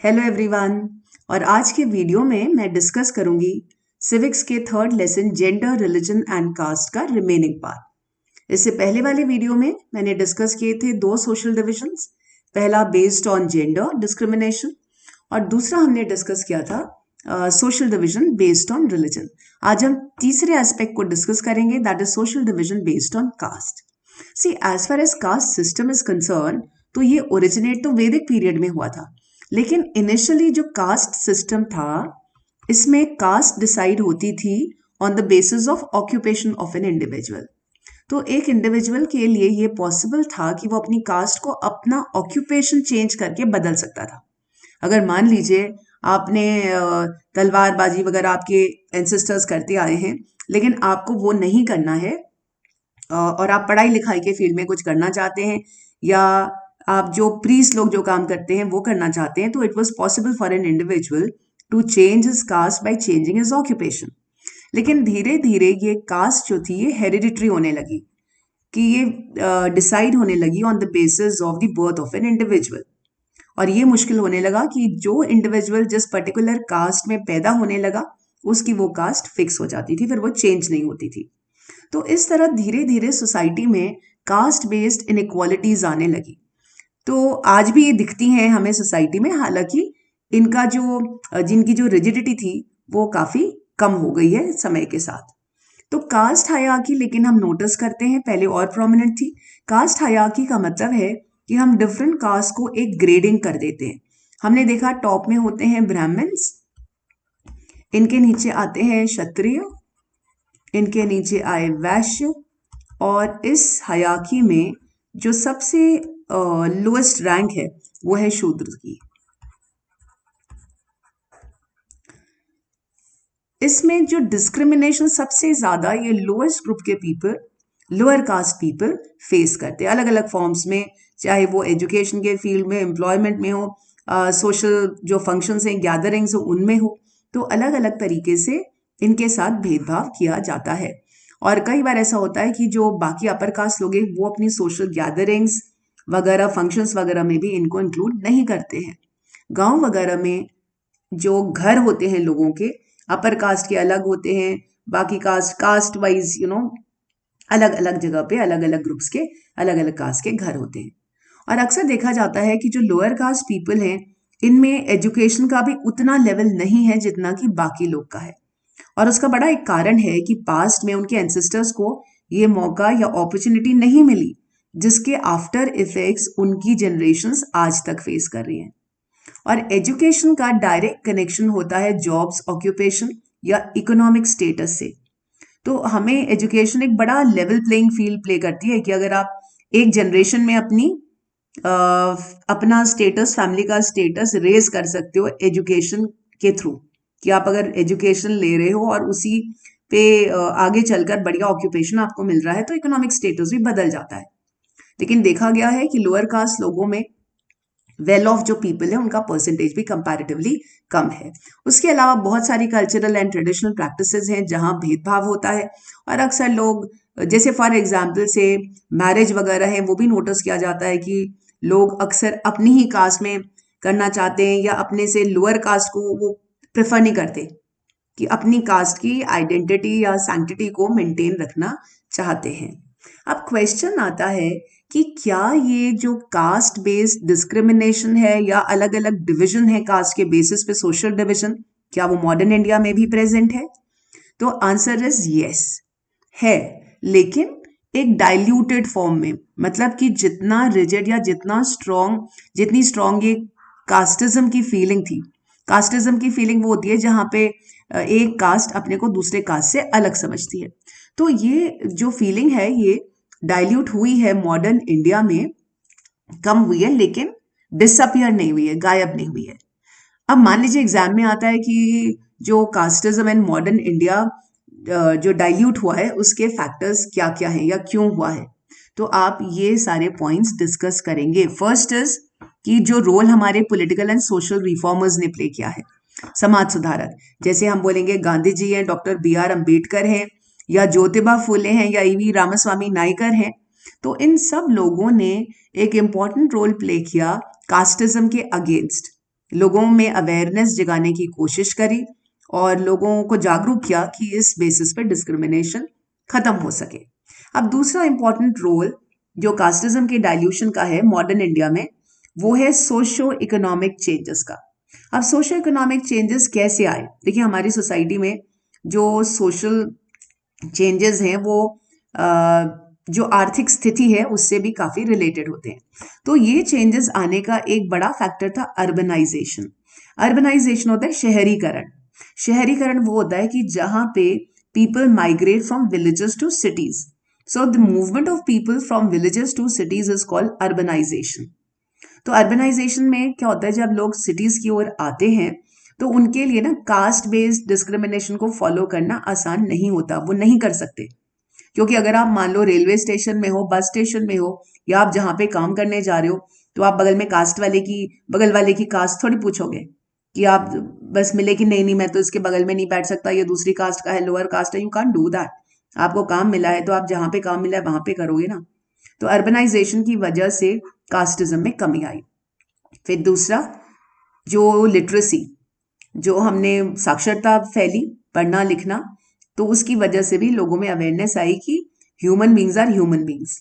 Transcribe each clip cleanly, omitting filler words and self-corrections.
Hello everyone. और आज के वीडियो में मैं डिस्कस करूंगी सिविक्स के third lesson gender religion and caste का रिमेनिंग पार्ट। इससे पहले वाले वीडियो में मैंने डिस्कस किए थे दो सोशल डिविजन्स, पहला बेस्ड ऑन जेंडर डिस्क्रिमिनेशन और दूसरा हमने डिस्कस किया था social division based on religion. आज हम तीसरे एस्पेक्ट को डिस्कस करेंगे, that is social division based on caste. See as far as caste system is concern, तो ये ओरिजिनेट तो वैदिक पीरियड में हुआ था, लेकिन इनिशियली जो कास्ट सिस्टम था इसमें कास्ट डिसाइड होती थी on the basis of occupation of an individual. तो एक इंडिविजुअल के लिए ये पॉसिबल था कि वो अपनी कास्ट को अपना ऑक्यूपेशन चेंज करके बदल सकता था। अगर मान लीजिए आपने तलवारबाजी वगैरह आपके एंसेस्टर्स करते आए हैं, लेकिन आपको वो नहीं करना है और आप पढ़ाई लिखाई के फील्ड में कुछ करना चाहते हैं, या आप जो प्रीस्ट लोग जो काम करते हैं वो करना चाहते हैं, तो it was possible for an individual to change his caste by changing his occupation. लेकिन धीरे धीरे ये कास्ट जो थी ये हेरिडिटरी होने लगी, कि ये डिसाइड होने लगी on the basis of the birth of an individual. और ये मुश्किल होने लगा कि जो इंडिविजुअल जिस पर्टिकुलर कास्ट में पैदा होने लगा उसकी वो कास्ट फिक्स हो जाती थी, फिर वो चेंज नहीं होती थी। तो इस तरह धीरे धीरे सोसाइटी में कास्ट बेस्ड इनइक्वालिटीज आने लगी। तो आज भी ये दिखती हैं हमें सोसाइटी में, हालांकि इनका जिनकी जो रिजिडिटी थी वो काफी कम हो गई है समय के साथ। तो कास्ट हायरार्की लेकिन हम नोटिस करते हैं पहले और प्रोमिनेंट थी। कास्ट हायरार्की का मतलब है कि हम डिफरेंट कास्ट को एक ग्रेडिंग कर देते हैं। हमने देखा टॉप में होते हैं ब्राह्मण्स, इनके नीचे आते हैं क्षत्रिय, इनके नीचे आए वैश्य, और इस हायरार्की में जो सबसे लोएस्ट रैंक है वो है शूद्र की। इसमें जो डिस्क्रिमिनेशन सबसे ज्यादा ये लोएस्ट ग्रुप के people, lower caste people face करते हैं अलग अलग फॉर्म्स में, चाहे वो एजुकेशन के फील्ड में, एम्प्लॉयमेंट में हो, सोशल जो फंक्शंस हैं, गैदरिंग्स हो, उनमें हो। तो अलग अलग तरीके से इनके साथ भेदभाव किया जाता है। और कई बार ऐसा होता है कि जो बाकी अपर कास्ट लोग हैं वो अपनी सोशल गैदरिंग्स वगैरह, फंक्शंस वगैरह में भी इनको इंक्लूड नहीं करते हैं। गांव वगैरह में जो घर होते हैं लोगों के, अपर कास्ट के अलग होते हैं, बाकी कास्ट वाइज अलग अलग जगह पे अलग अलग ग्रुप्स के अलग अलग कास्ट के घर होते हैं। और अक्सर देखा जाता है कि जो लोअर कास्ट पीपल हैं इनमें एजुकेशन का भी उतना लेवल नहीं है जितना कि बाकी लोग का है। और उसका बड़ा एक कारण है कि पास्ट में उनके एंसेस्टर्स को ये मौका या अपॉर्चुनिटी नहीं मिली जिसके आफ्टर इफेक्ट्स उनकी जनरेशंस आज तक फेस कर रही हैं। और एजुकेशन का डायरेक्ट कनेक्शन होता है जॉब्स, ऑक्यूपेशन या इकोनॉमिक स्टेटस से। तो हमें एजुकेशन एक बड़ा लेवल प्लेइंग फील्ड प्ले करती है कि अगर आप एक जनरेशन में अपना स्टेटस, फैमिली का स्टेटस रेज कर सकते हो एजुकेशन के थ्रू, कि आप अगर एजुकेशन ले रहे हो और उसी पे आगे चलकर बढ़िया ऑक्यूपेशन आपको मिल रहा है तो इकोनॉमिक स्टेटस भी बदल जाता है। लेकिन देखा गया है कि लोअर कास्ट लोगों में वेल ऑफ जो पीपल है उनका परसेंटेज भी कंपैरेटिवली कम है। उसके अलावा बहुत सारी कल्चरल एंड ट्रेडिशनल प्रैक्टिसेस हैं जहां भेदभाव होता है, और अक्सर लोग, जैसे फॉर एग्जांपल से मैरिज वगैरह है, वो भी नोटिस किया जाता है कि लोग अक्सर अपनी ही कास्ट में करना चाहते हैं या अपने से लोअर कास्ट को वो प्रेफर नहीं करते, कि अपनी कास्ट की आइडेंटिटी या सैंक्टिटी को मेंटेन रखना चाहते हैं। अब क्वेश्चन आता है कि क्या ये जो कास्ट बेस्ड डिस्क्रिमिनेशन है या अलग अलग डिवीजन है कास्ट के बेसिस पे, सोशल डिवीजन, क्या वो मॉडर्न इंडिया में भी प्रेजेंट है? तो आंसर इज यस, है, लेकिन एक डाइल्यूटेड फॉर्म में। मतलब कि जितना रिजिड या जितनी स्ट्रॉन्ग ये कास्टिज्म की फीलिंग थी, कास्टिज्म की फीलिंग वो होती है जहां पे एक कास्ट अपने को दूसरे कास्ट से अलग समझती है। तो ये जो फीलिंग है ये डाइल्यूट हुई है मॉडर्न इंडिया में, कम हुई है, लेकिन डिसअपियर नहीं हुई है, गायब नहीं हुई है। अब मान लीजिए एग्जाम में आता है कि जो कास्टिज्म इन मॉडर्न इंडिया जो डाइल्यूट हुआ है उसके फैक्टर्स क्या क्या हैं या क्यों हुआ है, तो आप ये सारे पॉइंट्स डिस्कस करेंगे। फर्स्ट इज कि जो रोल हमारे पॉलिटिकल एंड सोशल रिफॉर्मर्स ने प्ले किया है, समाज सुधारक, जैसे हम बोलेंगे गांधी जी हैं, डॉक्टर BR अम्बेडकर हैं, या ज्योतिबा फुले हैं, या EV रामास्वामी नायकर हैं। तो इन सब लोगों ने एक इम्पॉर्टेंट रोल प्ले किया कास्टिज्म के अगेंस्ट, लोगों में अवेयरनेस जगाने की कोशिश करी और लोगों को जागरूक किया कि इस बेसिस पे डिस्क्रिमिनेशन खत्म हो सके। अब दूसरा इंपॉर्टेंट रोल जो कास्टिज्म के डाइल्यूशन का है मॉडर्न इंडिया में, वो है सोशो इकोनॉमिक चेंजेस का। अब सोशो इकोनॉमिक चेंजेस कैसे आए? देखिए, हमारी सोसाइटी में जो सोशल चेंजेस हैं वो जो आर्थिक स्थिति है उससे भी काफी रिलेटेड होते हैं। तो ये चेंजेस आने का एक बड़ा फैक्टर था अर्बनाइजेशन। अर्बनाइजेशन होता है शहरीकरण। शहरीकरण वो होता है कि जहां पे people migrate from villages to cities. So the movement of people from villages to cities is called urbanization. तो अर्बनाइजेशन में क्या होता है, जब लोग सिटीज की ओर आते हैं तो उनके लिए ना कास्ट बेस्ड डिस्क्रिमिनेशन को फॉलो करना आसान नहीं होता, वो नहीं कर सकते। क्योंकि अगर आप मान लो रेलवे स्टेशन में हो, बस स्टेशन में हो, या आप जहां पे काम करने जा रहे हो, तो आप बगल वाले की कास्ट थोड़ी पूछोगे कि आप बस मिले कि नहीं नहीं मैं तो इसके बगल में नहीं बैठ सकता, ये दूसरी कास्ट का है, लोअर कास्ट है। You can't do that. आपको काम मिला है तो आप जहां पे काम मिला है वहां पे करोगे ना। तो अर्बनाइजेशन की वजह से कास्टिज्म में कमी आई। फिर दूसरा, जो लिटरेसी, जो हमने साक्षरता फैली, पढ़ना लिखना, तो उसकी वजह से भी लोगों में अवेयरनेस आई कि human beings are human beings.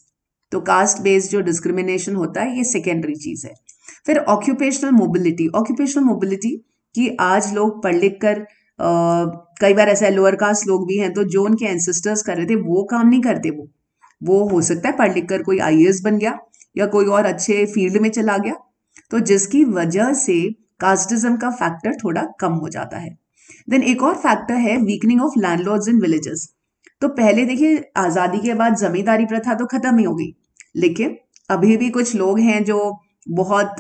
तो कास्ट बेस्ड जो डिस्क्रिमिनेशन होता है ये सेकेंडरी चीज है। फिर ऑक्यूपेशनल मोबिलिटी। ऑक्यूपेशनल मोबिलिटी कि आज लोग पढ़ लिख कर कई बार ऐसा लोअर कास्ट लोग भी हैं तो जो उनके एंसेस्टर्स कर रहे थे वो काम नहीं करते। वो हो सकता है पढ़ लिख कर कोई आईएएस बन गया या कोई और अच्छे फील्ड में चला गया, तो जिसकी वजह से कास्टिज्म का फैक्टर थोड़ा कम हो जाता है। देन एक और फैक्टर है weakening of landlords in villages. तो पहले देखिए, आजादी के बाद जमींदारी प्रथा तो खत्म ही हो गई, लेकिन अभी भी कुछ लोग हैं जो बहुत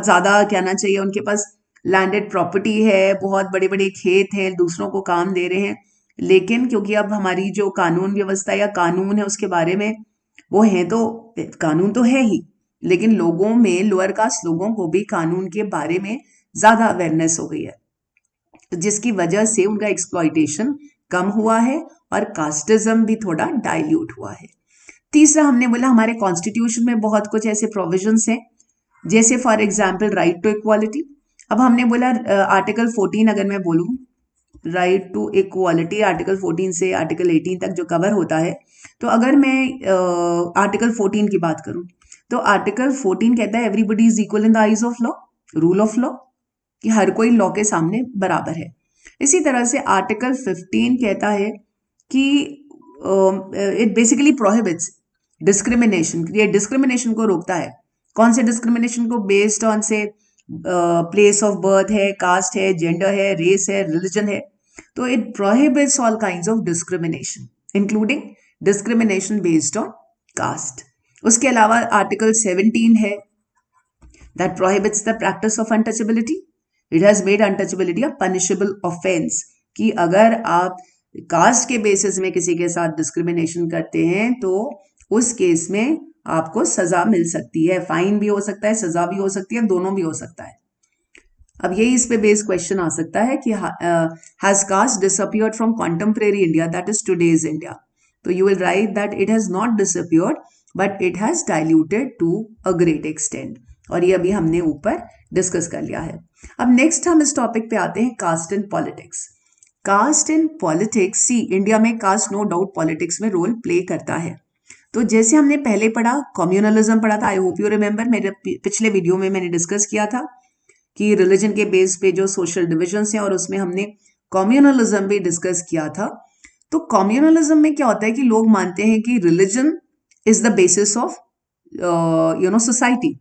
ज्यादा कहना चाहिए उनके पास लैंडेड प्रॉपर्टी है, बहुत बड़े बड़े खेत हैं, दूसरों को काम दे रहे हैं। लेकिन क्योंकि अब हमारी जो कानून व्यवस्था या कानून है उसके बारे में वो है, तो कानून तो है ही, लेकिन लोगों में, लोअर कास्ट लोगों को भी कानून के बारे में ज्यादा अवेयरनेस हो गई है, तो जिसकी वजह से उनका एक्सप्लॉइटेशन कम हुआ है और कास्टिज्म भी थोड़ा डाइल्यूट हुआ है। तीसरा, हमने बोला हमारे कॉन्स्टिट्यूशन में बहुत कुछ ऐसे प्रोविजंस हैं, जैसे for example right to equality. अब हमने बोला आर्टिकल 14, अगर मैं बोलूं राइट टू इक्वालिटी, आर्टिकल 14 से आर्टिकल 18 तक जो कवर होता है, तो अगर मैं आर्टिकल 14 की बात करूं तो आर्टिकल 14 कहता है everybody is equal in the eyes of law, rule of law, कि हर कोई लॉ के सामने बराबर है। इसी तरह से आर्टिकल 15 कहता है कि इट बेसिकली प्रोहिबिट्स डिस्क्रिमिनेशन, ये डिस्क्रिमिनेशन को रोकता है। कौन से डिस्क्रिमिनेशन को? बेस्ड ऑन से प्लेस ऑफ बर्थ है, कास्ट है, जेंडर है, रेस है, रिलीजन है। तो it prohibits all kinds of discrimination including discrimination based on cast. उसके अलावा आर्टिकल 17 है that prohibits the practice of untouchability. It has made untouchability a punishable offense, कि अगर आप कास्ट के बेसिस में किसी के साथ डिस्क्रिमिनेशन करते हैं तो उस केस में आपको सजा मिल सकती है, फाइन भी हो सकता है, सजा भी हो सकती है, दोनों भी हो सकता है। अब यही इस पे बेस्ड क्वेश्चन आ सकता है कि has caste disappeared from contemporary India, that is today's India? तो you will write that it has not disappeared but it has diluted to a great extent. और ये अभी हमने ऊपर डिस्कस कर लिया है। अब नेक्स्ट हम इस टॉपिक पे आते हैं, caste in politics. Caste in politics, see India में कास्ट नो डाउट पॉलिटिक्स में रोल प्ले करता है। तो जैसे हमने पहले पढ़ा, कम्युनलिज्म पढ़ा था, आई होप यू रिमेंबर, मेरे पिछले वीडियो में मैंने डिस्कस किया था कि रिलीजन के बेस पे जो सोशल डिविजन्स हैं, और उसमें हमने कम्युनलिज्म भी डिस्कस किया था। तो कम्युनलिज्म में क्या होता है कि लोग मानते हैं कि religion is the basis of society,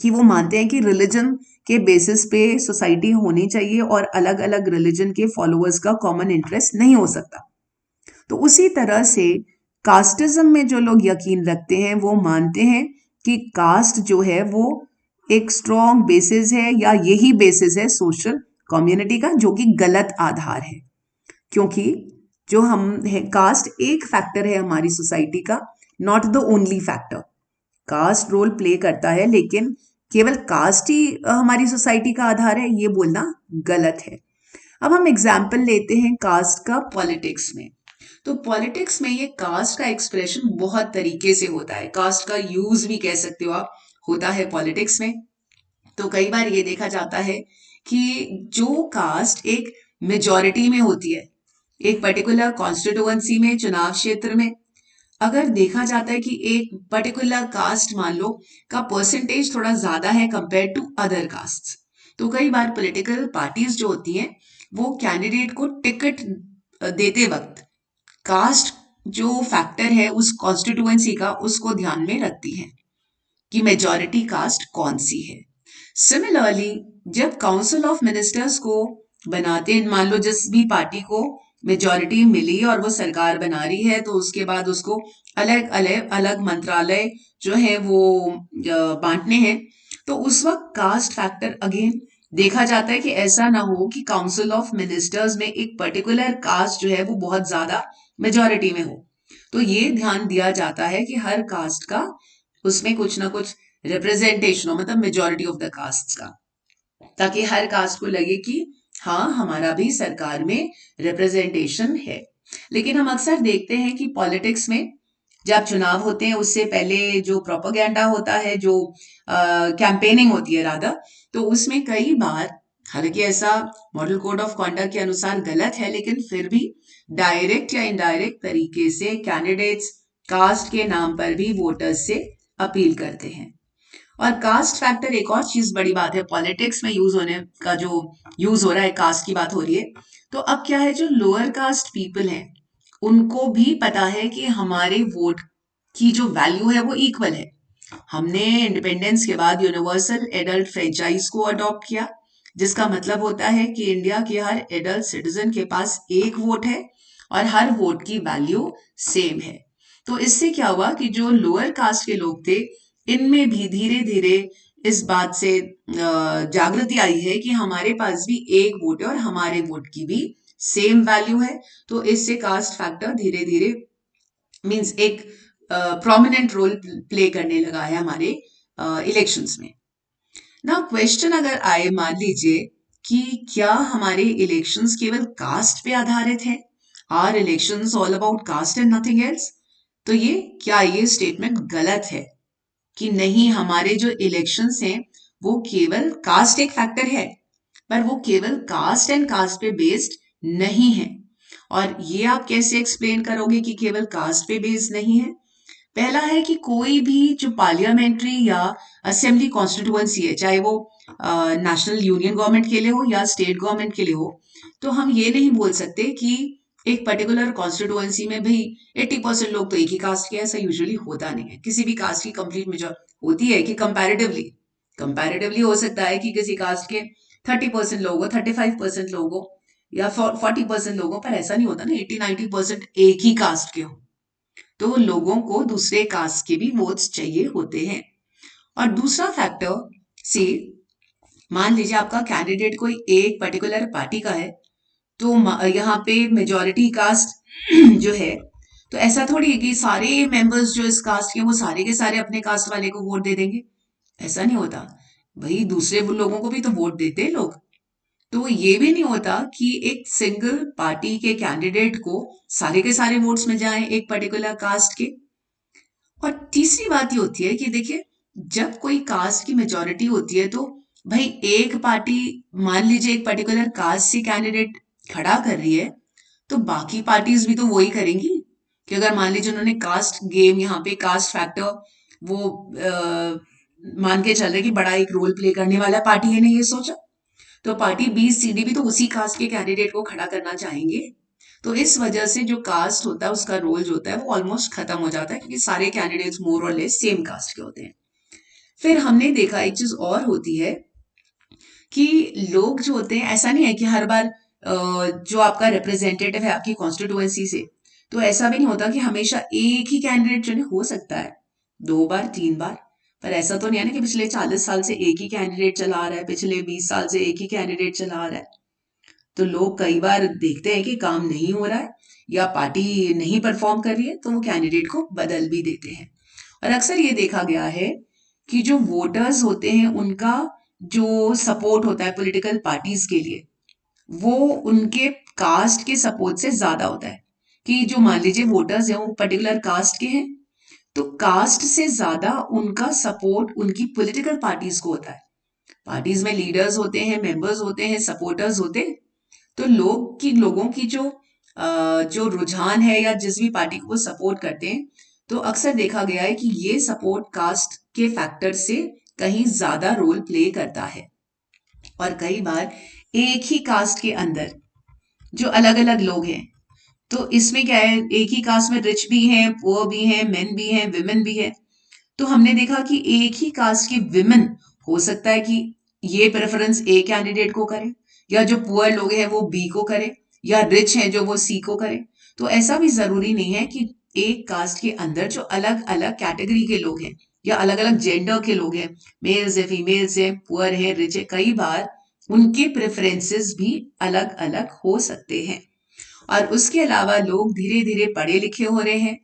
कि वो मानते हैं कि रिलीजन के बेसिस पे सोसाइटी होनी चाहिए और अलग अलग रिलीजन के फॉलोअर्स का कॉमन इंटरेस्ट नहीं हो सकता। तो उसी तरह से कास्टिज्म में जो लोग यकीन रखते हैं वो मानते हैं कि कास्ट जो है वो एक स्ट्रॉन्ग बेसिस है, या यही बेसिस है सोशल कम्युनिटी का, जो कि गलत आधार है। क्योंकि जो हम है, कास्ट एक फैक्टर है हमारी सोसाइटी का, not the only factor. Caste role play करता है, लेकिन केवल कास्ट ही हमारी सोसाइटी का आधार है, ये बोलना गलत है। अब हम एग्जाम्पल लेते हैं कास्ट का पॉलिटिक्स में। तो पॉलिटिक्स में ये कास्ट का एक्सप्रेशन बहुत तरीके से होता है, कास्ट का यूज भी कह सकते हो आप, होता है पॉलिटिक्स में। तो कई बार ये देखा जाता है कि जो कास्ट एक मेजॉरिटी में होती है एक पर्टिकुलर कॉन्स्टिट्यूएंसी में, चुनाव क्षेत्र में, अगर देखा जाता है कि एक पर्टिकुलर कास्ट मान लो का परसेंटेज थोड़ा ज्यादा है कंपेयर टू अदर कास्ट, तो कई बार पॉलिटिकल पार्टीज जो होती हैं वो कैंडिडेट को टिकट देते वक्त कास्ट जो फैक्टर है उस कॉन्स्टिट्यूएंसी का उसको ध्यान में रखती हैं कि मेजॉरिटी कास्ट कौन सी है। सिमिलरली जब काउंसिल ऑफ मिनिस्टर्स को बनाते हैं, मान लो जिस भी पार्टी को मेजॉरिटी मिली और वो सरकार बना रही है, तो उसके बाद उसको अलग अलग अलग मंत्रालय जो है वो बांटने हैं, तो उस वक्त कास्ट फैक्टर अगेन देखा जाता है कि ऐसा ना हो कि काउंसिल ऑफ मिनिस्टर्स में एक पर्टिकुलर कास्ट जो है वो बहुत ज्यादा मेजॉरिटी में हो। तो ये ध्यान दिया जाता है कि हर कास्ट का उसमें कुछ ना कुछ रिप्रेजेंटेशन हो, मतलब मेजॉरिटी ऑफ द कास्ट का, ताकि हर कास्ट को लगे कि हाँ हमारा भी सरकार में रिप्रेजेंटेशन है। लेकिन हम अक्सर देखते हैं कि पॉलिटिक्स में जब चुनाव होते हैं उससे पहले जो प्रोपेगेंडा होता है, जो कैंपेनिंग होती है राधा, तो उसमें कई बार, हालांकि ऐसा मॉडल कोड ऑफ कॉन्डक्ट के अनुसार गलत है, लेकिन फिर भी डायरेक्ट या इनडायरेक्ट तरीके से कैंडिडेट्स कास्ट के नाम पर भी वोटर्स से अपील करते हैं। और कास्ट फैक्टर एक और चीज बड़ी बात है पॉलिटिक्स में यूज होने का, जो यूज हो रहा है, कास्ट की बात हो रही है, तो अब क्या है, जो लोअर कास्ट पीपल हैं उनको भी पता है कि हमारे वोट की जो वैल्यू है वो इक्वल है। हमने इंडिपेंडेंस के बाद यूनिवर्सल एडल्ट फ्रेंचाइज को अडॉप्ट किया, जिसका मतलब होता है कि इंडिया के हर एडल्ट सिटीजन के पास एक वोट है और हर वोट की वैल्यू सेम है। तो इससे क्या हुआ कि जो लोअर कास्ट के लोग थे इनमें भी धीरे धीरे इस बात से जागृति आई है कि हमारे पास भी एक वोट है और हमारे वोट की भी सेम वैल्यू है। तो इससे कास्ट फैक्टर धीरे धीरे मींस एक प्रोमिनेंट रोल प्ले करने लगा है हमारे इलेक्शंस में। ना क्वेश्चन अगर आए, मान लीजिए कि क्या हमारे इलेक्शंस केवल कास्ट पे आधारित है, are elections all about caste and nothing else, तो ये स्टेटमेंट गलत है कि नहीं, हमारे जो इलेक्शंस हैं वो केवल कास्ट एक फैक्टर है, पर वो केवल कास्ट एंड कास्ट पे बेस्ड नहीं है। और ये आप कैसे एक्सप्लेन करोगे कि केवल कास्ट पे बेस्ड नहीं है? पहला है कि कोई भी जो पार्लियामेंट्री या असेंबली कॉन्स्टिट्यूएंसी है, चाहे वो नेशनल यूनियन गवर्नमेंट के लिए हो या स्टेट गवर्नमेंट के लिए हो, तो हम ये नहीं बोल सकते कि एक पर्टिकुलर कॉन्स्टिट्यूएंसी में भी 80% लोग तो एक ही कास्ट के, ऐसा यूजुअली होता नहीं है। किसी भी कास्ट की कंप्लीट मेजॉर होती है कि कंपैरेटिवली हो सकता है कि किसी कास्ट के 30% लोग हो, 35% लोग हो या 40% लोग हो, पर ऐसा नहीं होता ना 80-90% एक ही कास्ट के हो। तो लोगों को दूसरे कास्ट के भी वोट्स चाहिए होते हैं। और दूसरा फैक्टर, सी मान लीजिए आपका कैंडिडेट कोई एक पर्टिकुलर पार्टी का है, तो यहाँ पे मेजॉरिटी कास्ट जो है, तो ऐसा थोड़ी है कि सारे मेंबर्स जो इस कास्ट के वो सारे के सारे अपने कास्ट वाले को वोट दे देंगे, ऐसा नहीं होता भाई, दूसरे लोगों को भी तो वोट देते हैं लोग। तो ये भी नहीं होता कि एक सिंगल पार्टी के कैंडिडेट को सारे के सारे वोट्स मिल जाएं एक पर्टिकुलर कास्ट के। और तीसरी बात ये होती है कि देखिए, जब कोई कास्ट की मेजोरिटी होती है तो भाई एक पार्टी, मान लीजिए एक पर्टिकुलर कास्ट से कैंडिडेट खड़ा कर रही है, तो बाकी पार्टीज भी तो वही करेंगी। कि अगर मान लीजिए उन्होंने कास्ट गेम, यहाँ पे कास्ट फैक्टर वो मान के चल रहे कि बड़ा एक रोल प्ले करने वाला पार्टी है ने ये सोचा, तो पार्टी बी सी डी भी तो उसी कास्ट के कैंडिडेट को खड़ा करना चाहेंगे। तो इस वजह से जो कास्ट होता है उसका रोल जो होता है वो ऑलमोस्ट खत्म हो जाता है, क्योंकि सारे कैंडिडेट्स मोर और लेस सेम कास्ट के होते हैं। फिर हमने देखा एक चीज और होती है कि लोग जो होते हैं, ऐसा नहीं है कि हर बार जो आपका रिप्रेजेंटेटिव है आपकी कॉन्स्टिट्यूएंसी से, तो ऐसा भी नहीं होता कि हमेशा एक ही कैंडिडेट चुने, हो सकता है 2 बार 3 बार, पर ऐसा तो नहीं है ना कि पिछले 40 साल से एक ही कैंडिडेट चला आ रहा है, पिछले 20 साल से एक ही कैंडिडेट चला आ रहा है। तो लोग कई बार देखते हैं कि काम नहीं हो रहा है या पार्टी नहीं परफॉर्म कर रही है, तो वो कैंडिडेट को बदल भी देते हैं। और अक्सर ये देखा गया है कि जो वोटर्स होते हैं उनका जो सपोर्ट होता है पॉलिटिकल पार्टीज के लिए, वो उनके कास्ट के सपोर्ट से ज्यादा होता है। कि जो मान लीजिए वोटर्स हैं वो पर्टिकुलर कास्ट के हैं, तो कास्ट से ज्यादा उनका सपोर्ट उनकी पॉलिटिकल पार्टीज को होता है। पार्टीज में लीडर्स होते हैं, मेंबर्स होते हैं, सपोर्टर्स होते हैं। तो लोगों की जो रुझान है या जिस भी पार्टी को वो सपोर्ट करते हैं, तो अक्सर देखा गया है कि ये सपोर्ट कास्ट के फैक्टर से कहीं ज्यादा रोल प्ले करता है। और कई बार एक ही कास्ट के अंदर जो अलग अलग लोग हैं, तो इसमें क्या है, एक ही कास्ट में रिच भी हैं, पुअर भी हैं, मेन भी हैं, विमेन भी है। तो हमने देखा कि एक ही कास्ट की विमेन हो सकता है कि ये प्रेफरेंस ए कैंडिडेट को करे, या जो पुअर लोग हैं वो बी को करे, या रिच हैं जो वो सी को करे। तो ऐसा भी जरूरी नहीं है कि एक कास्ट के अंदर जो अलग अलग कैटेगरी के लोग हैं या अलग अलग जेंडर के लोग हैं, मेल्स है, फीमेल्स है, पुअर है, रिच है, कई बार उनके प्रेफरेंसेस भी अलग अलग हो सकते हैं। और उसके अलावा लोग धीरे धीरे पढ़े लिखे हो रहे हैं,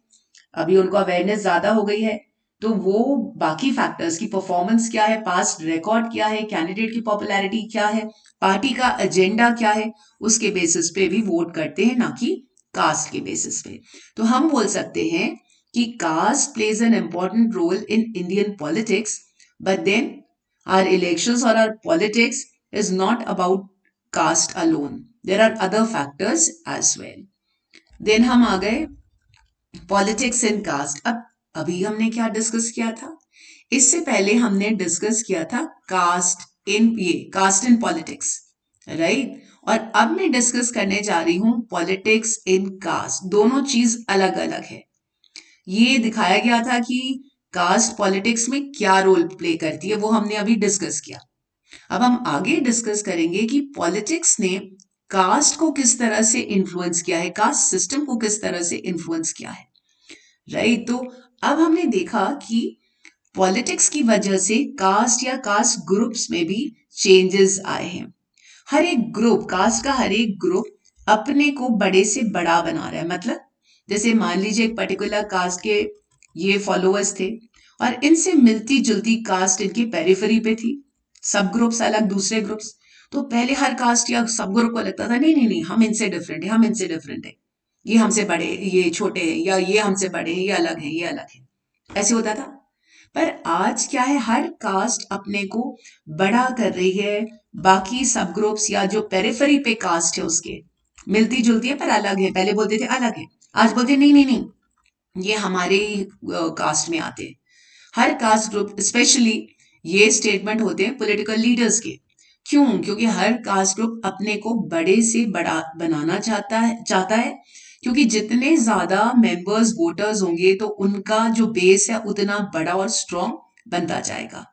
अभी उनको अवेयरनेस ज्यादा हो गई है, तो वो बाकी फैक्टर्स की परफॉर्मेंस क्या है, पास्ट रिकॉर्ड क्या है, कैंडिडेट की पॉपुलैरिटी क्या है, पार्टी का एजेंडा क्या है, उसके बेसिस पे भी वोट करते हैं, ना कि कास्ट के बेसिस पे। तो हम बोल सकते हैं कि caste plays an important role in Indian politics, but then our elections और our politics is not about caste alone, there are other factors as well. Then हम आ गए पॉलिटिक्स इन कास्ट। अब अभी हमने क्या डिस्कस किया था, इससे पहले हमने डिस्कस किया था कास्ट इन पॉलिटिक्स, राइट। और अब मैं डिस्कस करने जा रही हूं पॉलिटिक्स इन कास्ट। दोनों चीज अलग अलग है। ये दिखाया गया था कि कास्ट पॉलिटिक्स में क्या रोल प्ले करती है, वो हमने अभी डिस्कस किया। अब हम आगे डिस्कस करेंगे कि पॉलिटिक्स ने कास्ट को किस तरह से इन्फ्लुएंस किया है, कास्ट सिस्टम को किस तरह से इन्फ्लुएंस किया है, राइट। तो अब हमने देखा कि पॉलिटिक्स की वजह से कास्ट या कास्ट ग्रुप्स में भी चेंजेस आए हैं। हर एक ग्रुप, कास्ट का हर एक ग्रुप अपने को बड़े से बड़ा बना रहा है। मतलब जैसे मान लीजिए एक पर्टिकुलर कास्ट के ये फॉलोअर्स थे और इनसे मिलती जुलती कास्ट इनकी पेरिफेरी पे थी, सब ग्रुप्स अलग, दूसरे ग्रुप्स। तो पहले हर कास्ट या सब ग्रुप को लगता था नहीं नहीं नहीं, हम इनसे डिफरेंट है, हम इनसे डिफरेंट है, ये हमसे बड़े, ये छोटे हैं, या ये हमसे बड़े हैं, ये अलग है, ये अलग है, ऐसे होता था। पर आज क्या है, हर कास्ट अपने को बड़ा कर रही है, बाकी सब ग्रुप्स या जो पेरिफेरी पे कास्ट है उसके मिलती जुलती है पर अलग है। पहले बोलते थे अलग है, आज बोलते नहीं नहीं नहीं, ये हमारे ही कास्ट में आते हैं। हर कास्ट ग्रुप, स्पेशली ये स्टेटमेंट होते हैं पॉलिटिकल लीडर्स के। क्यों? क्योंकि हर कास्ट ग्रुप अपने को बड़े से बड़ा बनाना चाहता है, क्योंकि जितने ज्यादा मेंबर्स वोटर्स होंगे तो उनका जो बेस है उतना बड़ा और स्ट्रांग बनता जाएगा,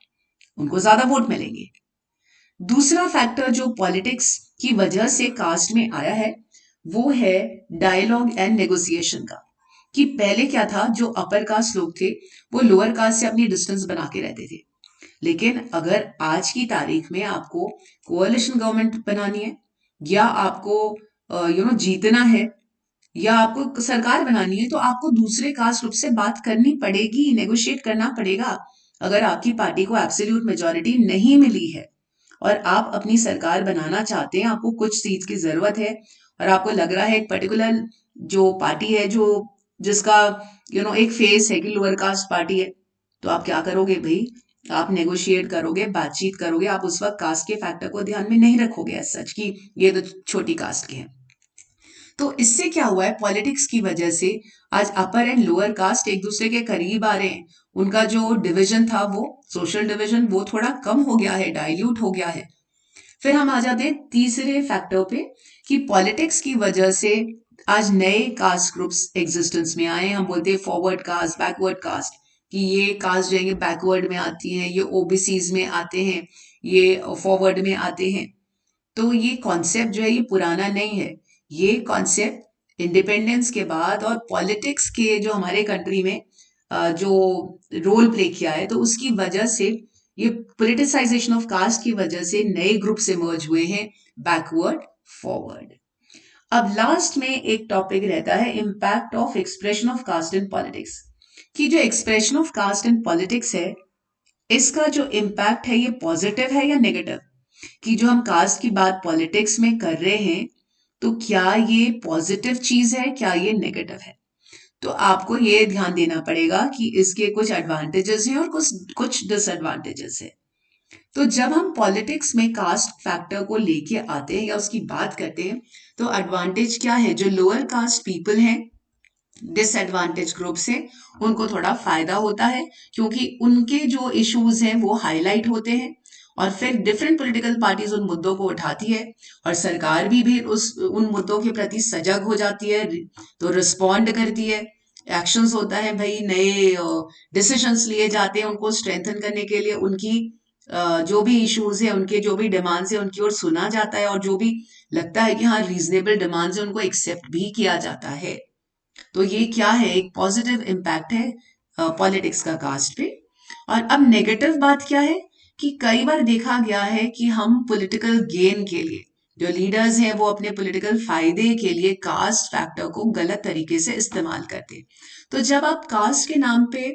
उनको ज्यादा वोट मिलेंगे। दूसरा फैक्टर जो पॉलिटिक्स की वजह से कास्ट में आया है वो है डायलॉग एंड नेगोशिएशन का। कि पहले क्या था, जो अपर कास्ट लोग थे वो लोअर कास्ट से अपनी डिस्टेंस बना के रहते थे। लेकिन अगर आज की तारीख में आपको कोalition गवर्नमेंट बनानी है, या आपको जीतना है, या आपको सरकार बनानी है, तो आपको दूसरे कास्ट ग्रुप से बात करनी पड़ेगी, नेगोशिएट करना पड़ेगा। अगर आपकी पार्टी को एब्सोल्यूट मेजोरिटी नहीं मिली है और आप अपनी सरकार बनाना चाहते हैं, आपको कुछ सीट की जरूरत है, और आपको लग रहा है एक पर्टिकुलर जो पार्टी है जो जिसका एक फेस है कि लोअर कास्ट पार्टी है, तो आप क्या करोगे भाई, आप नेगोशिएट करोगे, बातचीत करोगे। आप उस वक्त कास्ट के फैक्टर को ध्यान में नहीं रखोगे एज सच कि ये तो छोटी कास्ट के हैं। तो इससे क्या हुआ है, पॉलिटिक्स की वजह से आज अपर एंड लोअर कास्ट एक दूसरे के करीब आ रहे हैं। उनका जो डिवीजन था, वो सोशल डिवीजन, वो थोड़ा कम हो गया है, डाइल्यूट हो गया है। फिर हम आ जाते हैं तीसरे फैक्टर पे कि पॉलिटिक्स की वजह से आज नए कास्ट ग्रुप्स एग्जिस्टेंस में आए। हम बोलते हैं फॉरवर्ड कास्ट, बैकवर्ड कास्ट, कि ये कास्ट जो है बैकवर्ड में आती हैं, ये ओबीसीज में आते हैं, ये फॉरवर्ड में आते हैं। तो ये कॉन्सेप्ट जो है ये पुराना नहीं है। ये कॉन्सेप्ट इंडिपेंडेंस के बाद और पॉलिटिक्स के जो हमारे कंट्री में जो रोल प्ले किया है, तो उसकी वजह से, ये पोलिटिसाइजेशन ऑफ कास्ट की वजह से नए ग्रुप्स इमर्ज हुए हैं, बैकवर्ड, फॉरवर्ड। अब लास्ट में एक टॉपिक रहता है impact of expression of caste in politics. कि जो expression of caste in politics है, इसका जो इम्पैक्ट है ये पॉजिटिव है या नेगेटिव। कि जो हम कास्ट की बात पॉलिटिक्स में कर रहे हैं, तो क्या ये पॉजिटिव चीज है, क्या ये नेगेटिव है। तो आपको ये ध्यान देना पड़ेगा कि इसके कुछ एडवांटेजेस हैं और कुछ कुछ डिसएडवांटेजेस है। तो जब हम पॉलिटिक्स में कास्ट फैक्टर को लेके आते हैं या उसकी बात करते हैं, तो एडवांटेज क्या है? जो लोअर कास्ट पीपल हैं, डिसएडवांटेज ग्रुप्स हैं, उनको थोड़ा फायदा होता है, क्योंकि उनके जो इश्यूज हैं वो हाईलाइट होते हैं और फिर डिफरेंट पॉलिटिकल पार्टीज उन मुद्दों को उठाती है और सरकार भी उस उन मुद्दों के प्रति सजग हो जाती है, तो रिस्पॉन्ड करती है, एक्शंस होता है भाई, नए डिसीजंस लिए जाते हैं उनको स्ट्रेंथन करने के लिए, उनकी जो भी इश्यूज है, उनके जो भी डिमांड्स है, उनकी ओर सुना जाता है और जो भी लगता है कि हाँ रीजनेबल डिमांड्स है उनको एक्सेप्ट भी किया जाता है। तो ये क्या है? एक पॉजिटिव इम्पैक्ट है पॉलिटिक्स का कास्ट पे। और अब नेगेटिव बात क्या है कि कई बार देखा गया है कि हम पॉलिटिकल गेन के लिए, जो लीडर्स हैं वो अपने पॉलिटिकल फायदे के लिए कास्ट फैक्टर को गलत तरीके से इस्तेमाल करते हैं। तो जब आप कास्ट के नाम पे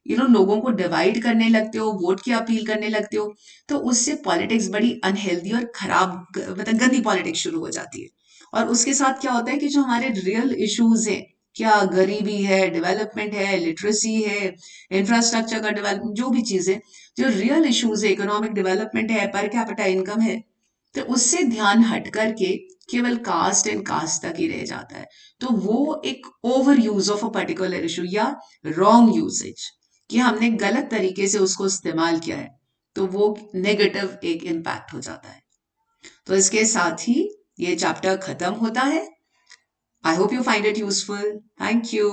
लोगों को डिवाइड करने लगते हो, वोट की अपील करने लगते हो, तो उससे पॉलिटिक्स बड़ी अनहेल्दी और खराब, मतलब गंदी पॉलिटिक्स शुरू हो जाती है। और उसके साथ क्या होता है कि जो हमारे रियल इश्यूज हैं, क्या गरीबी है, डेवलपमेंट है, लिटरेसी है, इंफ्रास्ट्रक्चर का डेवलपमेंट, जो भी चीजें, जो रियल इश्यूज है, इकोनॉमिक डेवलपमेंट है, पर कैपिटा इनकम है, तो उससे ध्यान हट करके केवल कास्ट एंड कास्ट तक ही रह जाता है। तो वो एक over use of a particular issue या रॉन्ग यूसेज, कि हमने गलत तरीके से उसको इस्तेमाल किया है, तो वो नेगेटिव एक इम्पैक्ट हो जाता है। तो इसके साथ ही ये चैप्टर खत्म होता है। I hope you find it useful. Thank you.